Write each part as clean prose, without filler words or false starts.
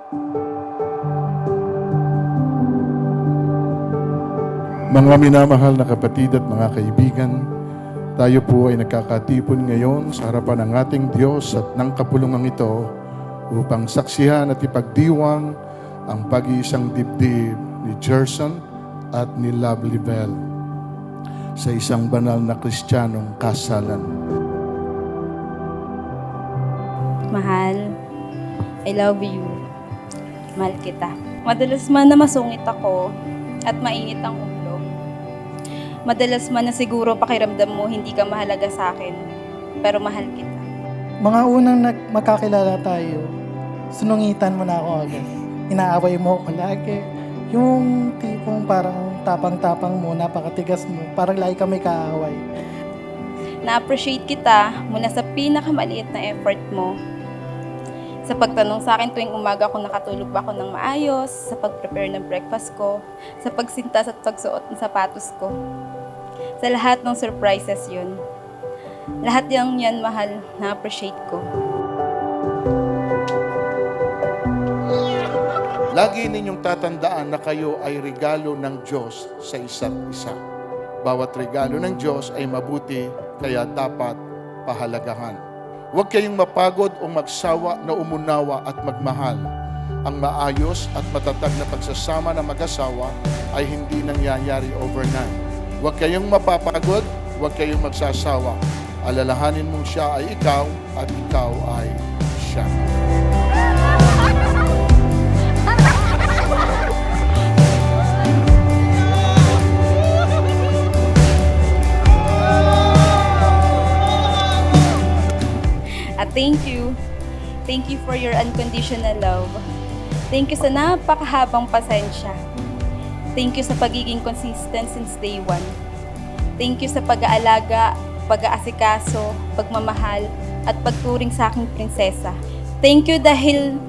Mga minamahal na kapatid at mga kaibigan, tayo po ay nagkakatipon ngayon sa harapan ng ating Diyos at ng kapulungan ito upang saksihan at ipagdiwang ang pag-iisang dibdib ni Gerson at ni Lovely Bell sa isang banal na Kristiyanong kasalan. Mahal, I love you. Mahal kita. Madalas man na masungit ako at mainit ang ulo. Madalas man na siguro pakiramdam mo hindi ka mahalaga sa akin, pero mahal kita. Mga unang magkakilala tayo, sunungitan mo na ako agad. Inaaway mo ako lagi. Yung tipong parang tapang-tapang mo, napakatigas mo, parang lagi ka may kaaway. Na-appreciate kita mula sa pinakamaliit na effort mo. Sa pagtanong sa akin tuwing umaga kung nakatulog ba ako ng maayos, sa pag-prepare ng breakfast ko, sa pagsintas at pagsuot ng sapatos ko. Sa lahat ng surprises yun. Lahat yan, mahal, na-appreciate ko. Lagi ninyong tatandaan na kayo ay regalo ng Diyos sa isa't isa. Bawat regalo ng Diyos ay mabuti, kaya dapat pahalagahan. Huwag kayong mapagod o magsawa na umunawa at magmahal. Ang maayos at matatag na pagsasama ng mag-asawa ay hindi nangyayari overnight. Huwag kayong mapapagod, huwag kayong magsasawa. Alalahanin mong siya ay ikaw at ikaw ay siya. At thank you. Thank you for your unconditional love. Thank you sa napakahabang pasensya. Thank you sa pagiging consistent since day one. Thank you sa pag-aalaga, pag-aasikaso, pagmamahal, at pagturing sa aking prinsesa. Thank you dahil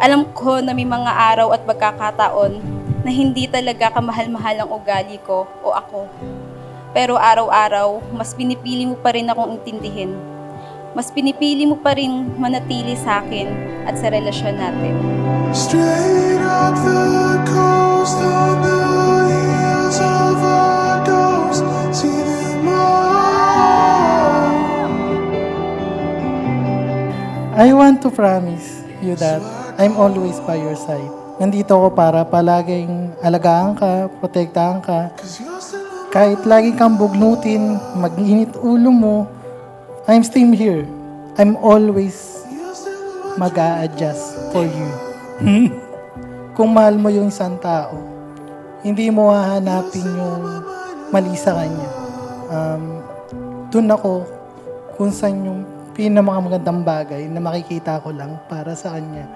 alam ko na may mga araw at pagkakataon na hindi talaga kamahal-mahal ang ugali ko o ako. Pero araw-araw, mas pinipili mo pa rin akong intindihin. Mas pinipili mo pa rin manatili sa akin at sa relasyon natin. Straight up the coast on the heels of our ghosts, see them all. I want to promise you that I'm always by your side. Nandito ako para palaging alagaan ka, protektahan ka. Kahit lagi kang bugnutin, mag-init ulo mo, I'm still here. I'm always mag-a-adjust for you. Kung mahal mo yung isang tao, hindi mo hahanapin yung mali sa kanya. Doon ako kung saan yung pinakamagandang bagay na makikita ko lang para sa kanya.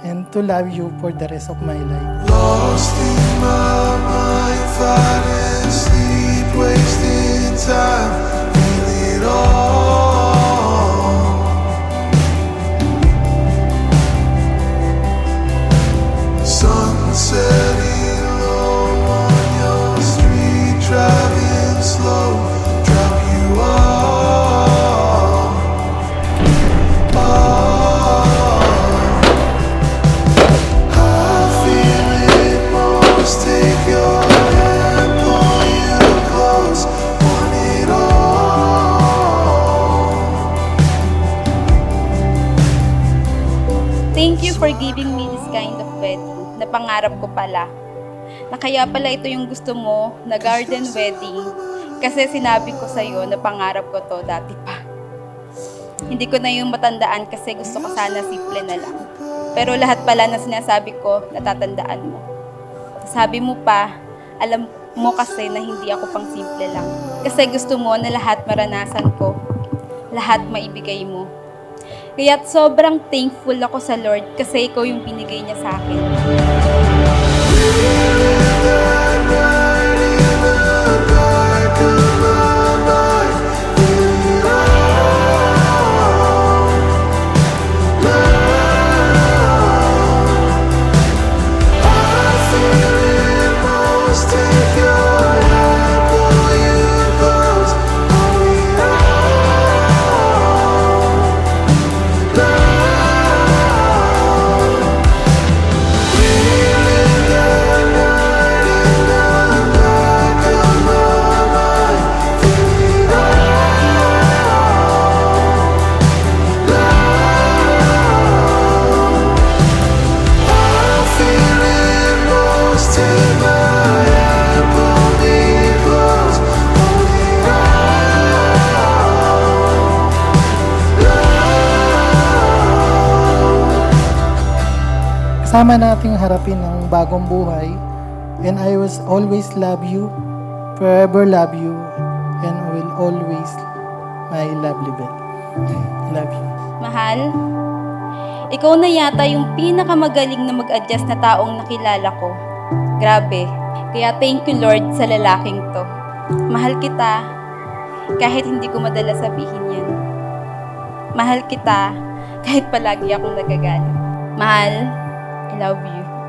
And to love you for the rest of my life. Lost in my mind, fighting sleep, wasting time, feel it all. Setting low on your street, driving slow, drop you off. I feel it most, take your hand, pull you close, want it all. Thank you for giving me this kind of wedding na pangarap ko pala. Na kaya pala ito yung gusto mo na garden wedding kasi sinabi ko sa'yo na pangarap ko to dati pa. Hindi ko na yung matandaan kasi gusto ko sana simple na lang. Pero lahat pala na sinasabi ko, natatandaan mo. Sabi mo pa, alam mo kasi na hindi ako pang simple lang. Kasi gusto mo na lahat maranasan ko, lahat maibigay mo. Kaya sobrang thankful ako sa Lord kasi ikaw yung binigay niya sa akin. Sama nating harapin ang bagong buhay. And I will always love you, forever love you, and will always my lovely Beth. Love you. Mahal, ikaw na yata yung pinakamagaling na mag-adjust na taong nakilala ko. Grabe. Kaya thank you Lord sa lalaking to. Mahal kita kahit hindi ko madala sabihin yan. Mahal kita kahit palagi akong nagagalit. Mahal, I love you.